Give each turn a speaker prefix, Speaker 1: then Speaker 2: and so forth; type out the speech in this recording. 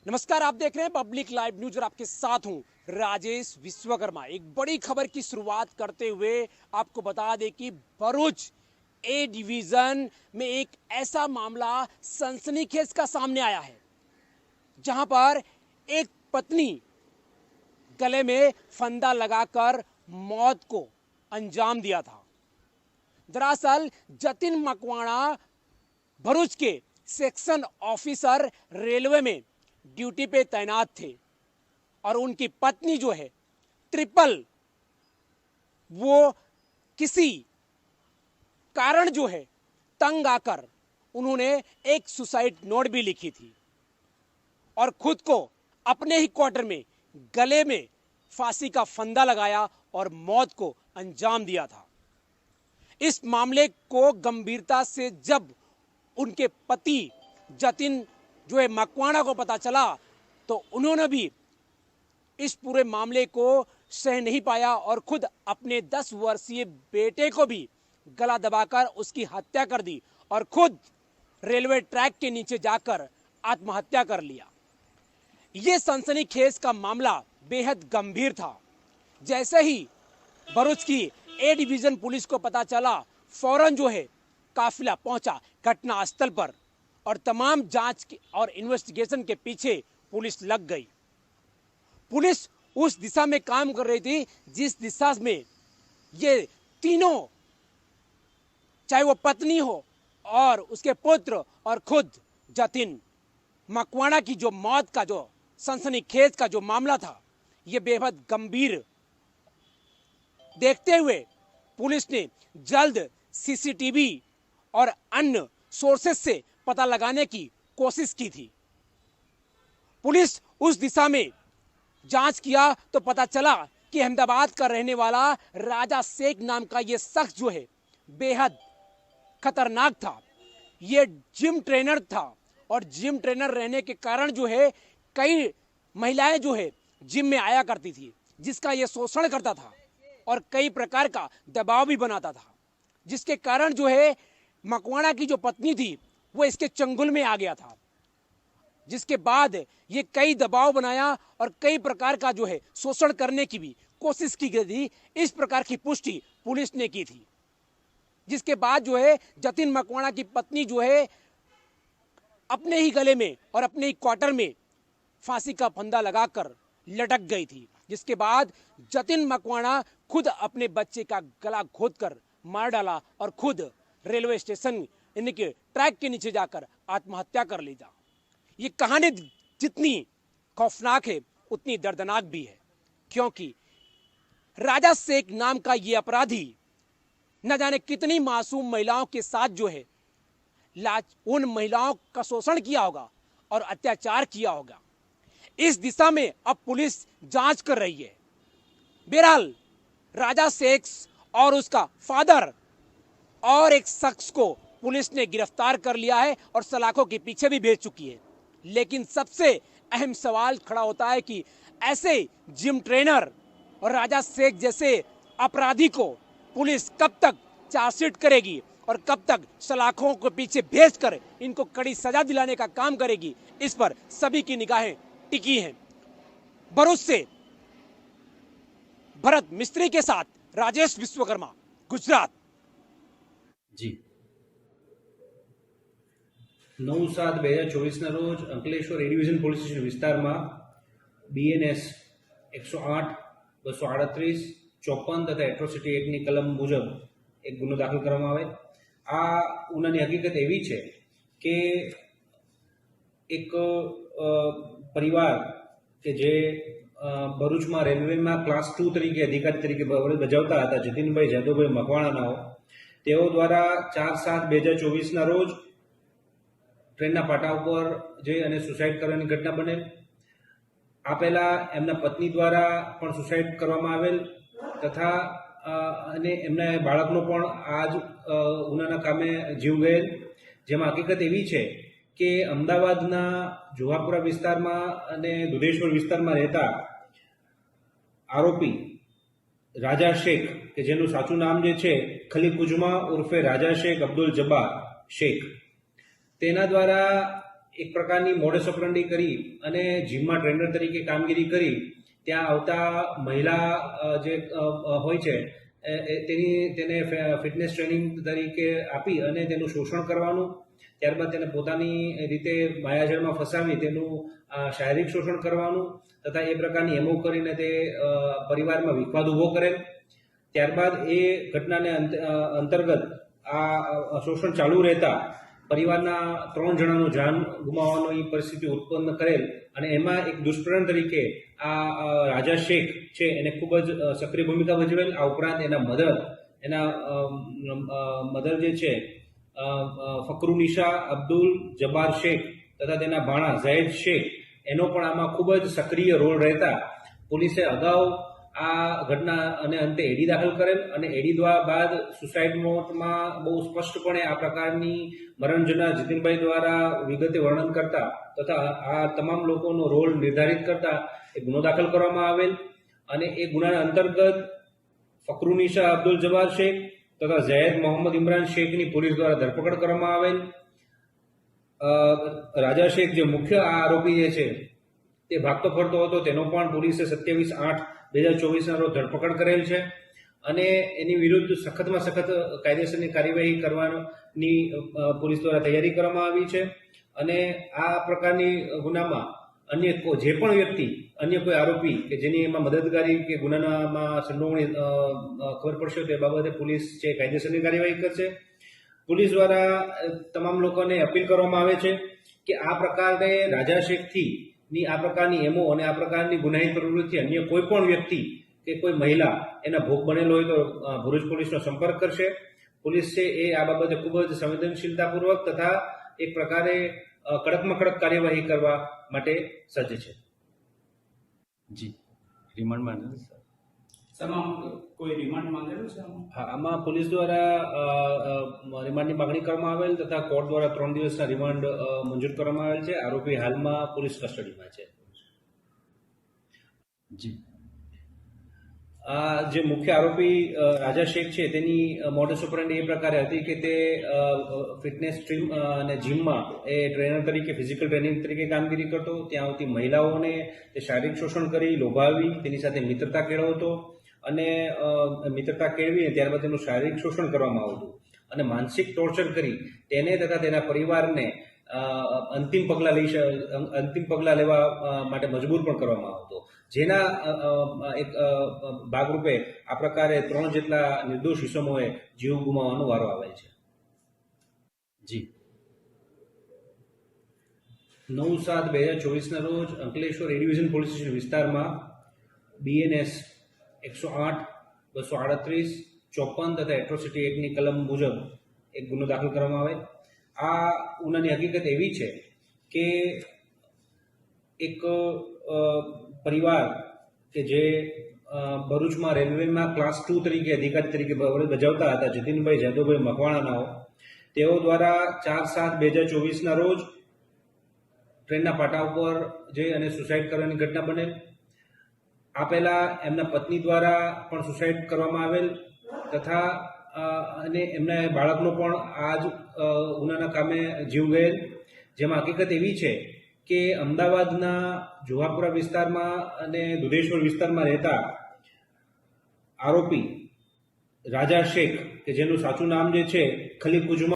Speaker 1: नमस्कार, आप देख रहे हैं पब्लिक लाइव न्यूज और आपके साथ हूं राजेश विश्वकर्मा। एक बड़ी खबर की शुरुआत करते हुए आपको बता दें कि भरूच ए डिवीजन में एक ऐसा मामला सनसनीखेज का सामने आया है, जहां पर एक पत्नी गले में फंदा लगाकर मौत को अंजाम दिया था। दरअसल जतिन मकवाणा भरूच के सेक्शन ऑफिसर रेलवे में ड्यूटी पे तैनात थे और उनकी पत्नी जो है ट्रिपल, वो किसी कारण जो है तंग आकर उन्होंने एक सुसाइड नोट भी लिखी थी और खुद को अपने ही क्वार्टर में गले में फांसी का फंदा लगाया और मौत को अंजाम दिया था। इस मामले को गंभीरता से जब उनके पति जतिन जो है मकवाणा को पता चला तो उन्होंने भी इस पूरे मामले को सह नहीं पाया और खुद अपने 10 वर्षीय बेटे को भी गला दबाकर उसकी हत्या कर दी और खुद रेलवे ट्रैक के नीचे जाकर आत्महत्या कर लिया। यह सनसनीखेज का मामला बेहद गंभीर था। जैसे ही भरूच की ए डिवीजन पुलिस को पता चला, फौरन जो है काफिला पहुंचा घटना स्थल पर और तमाम जांच और इन्वेस्टिगेशन के पीछे पुलिस लग गई। पुलिस उस दिशा में काम कर रही थी जिस दिशा में ये तीनों, चाहे वो पत्नी हो और उसके पुत्र और खुद जतिन मकवाणा की जो मौत का जो सनसनीखेज का जो मामला था, ये बेहद गंभीर देखते हुए पुलिस ने जल्द सीसीटीवी और अन्य सोर्सेस से पता लगाने की कोशिश की थी। पुलिस उस दिशा में जांच किया तो पता चला कि अहमदाबाद का रहने वाला राजा शेख नाम का यह शख्स जो है बेहद खतरनाक था। यह जिम ट्रेनर था और जिम ट्रेनर रहने के कारण जो है कई महिलाएं जो है जिम में आया करती थी, जिसका यह शोषण करता था और कई प्रकार का दबाव भी बनाता था, जिसके कारण जो है मकवाणा की जो पत्नी थी वो इसके चंगुल में आ गया था, जिसके बाद ये कई दबाव बनाया और कई प्रकार का जो है शोषण करने की भी कोशिश की गई थी। इस प्रकार की पुष्टि पुलिस ने की थी, जिसके बाद जो है जतिन मकवाणा की पत्नी जो है अपने ही गले में और अपने ही क्वार्टर में फांसी का फंदा लगाकर लटक गई थी, जिसके बाद जतिन मकवाणा खुद अपने बच्चे का गला खोदकर मार डाला और खुद रेलवे स्टेशन इनके ट्रैक के नीचे जाकर आत्महत्या कर ली। ये कहानी जितनी खौफनाक है उतनी दर्दनाक भी है, क्योंकि राजा शेख नाम का ये अपराधी न जाने कितनी मासूम महिलाओं के साथ जो है उन महिलाओं का शोषण किया होगा और अत्याचार किया होगा। इस दिशा में अब पुलिस जांच कर रही है। बहरहाल राजा शेख और उसका फादर और एक शख्स को पुलिस ने गिरफ्तार कर लिया है और सलाखों के पीछे भी भेज चुकी है। लेकिन सबसे अहम सवाल खड़ा होता है कि ऐसे जिम ट्रेनर और राजा शेख जैसे अपराधी को पुलिस कब तक चार्जशीट करेगी और कब तक सलाखों के पीछे भेजकर इनको कड़ी सजा दिलाने का काम करेगी, इस पर सभी की निगाहें टिकी हैं। भरूच से भरत मिस्त्री के साथ राजेश विश्वकर्मा, गुजरात।
Speaker 2: जी 9/7/2024 રોજ અંકલેશ્વર એ ડિવિઝન પોલીસ સ્ટેશન વિસ્તારમાં BNS 108, 238, 54 તથા એટ્રોસિટી એક્ટની કલમ મુજબ એક ગુનો દાખલ કરવામાં આવે। આ ગુનાની હકીકત એવી છે કે એક પરિવાર કે જે ભરૂચમાં રેલવેમાં ક્લાસ 2 તરીકે અધિકારી તરીકે બજાવતા હતા, જતીનભાઈ જાદવભાઈ મકવાણાનાઓ, તેઓ દ્વારા 4/7/2024 રોજ ટ્રેનના પાટા ઉપર જઈ અને સુસાઇડ કરવાની ઘટના બનેલ। આ પહેલા એમના પત્ની દ્વારા પણ સુસાઇડ કરવામાં આવેલ તથા અને એમના બાળકનો પણ આ જ ગુનાના કામે જીવ ગયેલ। જેમાં હકીકત એવી છે કે અમદાવાદના જુહાપુરા વિસ્તારમાં અને દુધેશ્વર વિસ્તારમાં રહેતા આરોપી રાજા શેખ, કે જેનું સાચું નામ જે છે ખલીકુજમા ઉર્ફે રાજા શેખ અબ્દુલ જબ્બાર શેખ, તેના દ્વારા એક પ્રકારની મોડસ ઓપરન્ડી કરી અને જીમમાં ટ્રેનર તરીકે કામગીરી કરી ત્યાં આવતા મહિલા જે હોય છે તેને ફિટનેસ ટ્રેનિંગ તરીકે આપી અને તેનું શોષણ કરવાનું, ત્યારબાદ તેને પોતાની રીતે માયાજાળમાં ફસાવી તેનું શારીરિક શોષણ કરવાનું તથા એ પ્રકારની એમો કરીને તે પરિવારમાં વિખવાદ ઊભો કરેલ. ત્યારબાદ એ ઘટનાને અંતર્ગત આ શોષણ ચાલુ રહેતા પરિવારના 3 જણાનું જાન ગુમાવવાની પરિસ્થિતિ ઉત્પન્ન કરેલ અને એમાં એક દુષ્પ્રેરણ તરીકે આ રાજા શેખ છે એને ખૂબ જ સક્રિય ભૂમિકા ભજવેલ. આ ઉપરાંત એના મધર જે છે ફકરુનિશા અબ્દુલ જબ્બાર શેખ તથા તેના ભાણા ઝૈદ શેખ એનો પણ આમાં ખૂબ જ સક્રિય રોલ રહેતા પોલીસે અગાઉ આ ઘટના અને અંતે એડી દાખલ કરેલ અને એડી બાદ સુસાઇડ નોટમાં બહુ સ્પષ્ટપણે આ પ્રકારની મરણ જનાર જીતિનભાઈ દ્વારા વિગતે વર્ણન કરતા તથા આ તમામ લોકોનો રોલ નિર્ધારિત કરતા એ ગુનો દાખલ કરવામાં આવેલ અને એ ગુનાના અંતર્ગત ફકરુનિશા અબ્દુલ જબ્બાર શેખ તથા ઝૈદ મોહમ્મદ ઇમરાન શેખની પોલીસ દ્વારા ધરપકડ કરવામાં આવેલ. રાજા શેખ જે મુખ્ય આરોપી જે છે તે ભાગતો ફરતો હતો તેનો પણ પોલીસે 27/8/2024 રોજ ધરપકડ કરેલ છે અને એની વિરુદ્ધ સખતમાં સખત કાયદેસરની કાર્યવાહી કરવાની પોલીસ દ્વારા તૈયારી કરવામાં આવી છે અને આ પ્રકારની ગુનામાં અન્ય જે પણ વ્યક્તિ અન્ય કોઈ આરોપી કે જેની એમાં મદદગારી કે ગુનામાં સંડોવણી ખબર પડશે તે બાબતે પોલીસ છે કાયદેસરની કાર્યવાહી કરશે. પોલીસ દ્વારા તમામ લોકોને અપીલ કરવામાં આવે છે કે આ પ્રકારે રાજા શેખથી ની આ પ્રકારની એમો અને આ પ્રકારની ગુનાહિત પ્રવૃત્તિ અન્ય કોઈ પણ વ્યક્તિ કે કોઈ મહિલા એના ભોગ બનેલો હોય તો ભરૂચ પોલીસનો સંપર્ક કરશે. પોલીસ છે એ આ બાબતે ખૂબ જ સંવેદનશીલતાપૂર્વક તથા એક પ્રકારે કડકમાં કડક કાર્યવાહી કરવા માટે સજ્જ છે.
Speaker 3: જી રિમાન્ડ માંગેલું સર
Speaker 4: કોઈ રિમાન્ડ માંગેલું છે?
Speaker 2: હા, આમાં પોલીસ દ્વારા રિમાન્ડની માગણી કરવામાં આવેલ તથા કોર્ટ દ્વારા 3 દિવસના રિમાન્ડ મંજૂર કરવામાં આવેલ છે. આરોપી હાલમાં પોલીસ કસ્ટડીમાં છે.
Speaker 3: જી
Speaker 2: આ જે મુખ્ય આરોપી રાજા શેખ છે તેની મોડસ ઓપરન્ડી એ પ્રકારે હતી કે તે ફિટનેસ સ્ટ્રીમ અને જીમમાં એ ટ્રેનર તરીકે ફિઝિકલ ટ્રેનિંગ તરીકે કામગીરી કરતો. ત્યાં આવતી મહિલાઓને તે શારીરિક શોષણ કરી લોભાવી તેની સાથે મિત્રતા કેળવતો અને મિત્રતા કેળવીને ત્યારબાદ તેનું શારીરિક શોષણ કરવામાં આવતું અને માનસિક ટોર્ચર કરી તેને તથા તેના પરિવારને અંતિમ પગલાં લેવા માટે મજબૂર પણ કરવામાં આવતો, જેના એક ભાગરૂપે આ પ્રકારે 3 જેટલા નિર્દોષ ઇસમોએ જીવ ગુમાવવાનો વારો આવેલ છે.
Speaker 3: જી
Speaker 2: 9/7/2024 રોજ અંકલેશ્વર એ ડિવિઝન પોલીસ સ્ટેશન વિસ્તારમાં BNS 108, 238, 54 તથા એટ્રોસિટી એક્ટની કલમ મુજબ એક ગુનો દાખલ કરવામાં આવે. આ ગુનાની હકીકત એવી છે કે એક પરિવાર કે જે ભરૂચમાં રેલવેમાં ક્લાસ 2 તરીકે અધિકારી તરીકે બજાવતા હતા જતીનભાઈ જાદવભાઈ મકવાણાનાઓ, તેઓ દ્વારા 4/7/2024 રોજ ટ્રેનના પાટા ઉપર જઈ અને સુસાઇડ કરવાની ઘટના બનેલ. આ પહેલા એમના પત્ની દ્વારા પણ સુસાઇડ કરવામાં આવેલ તથા અને એમના બાળકનો પણ આ જ ગુનાના કામે જીવ ગયેલ. જેમાં હકીકત એવી છે કે અમદાવાદના જુહાપુરા વિસ્તારમાં અને દુધેશ્વર વિસ્તારમાં રહેતા આરોપી રાજા શેખ કે જેનું સાચું નામ જે છે ખલીકુજમા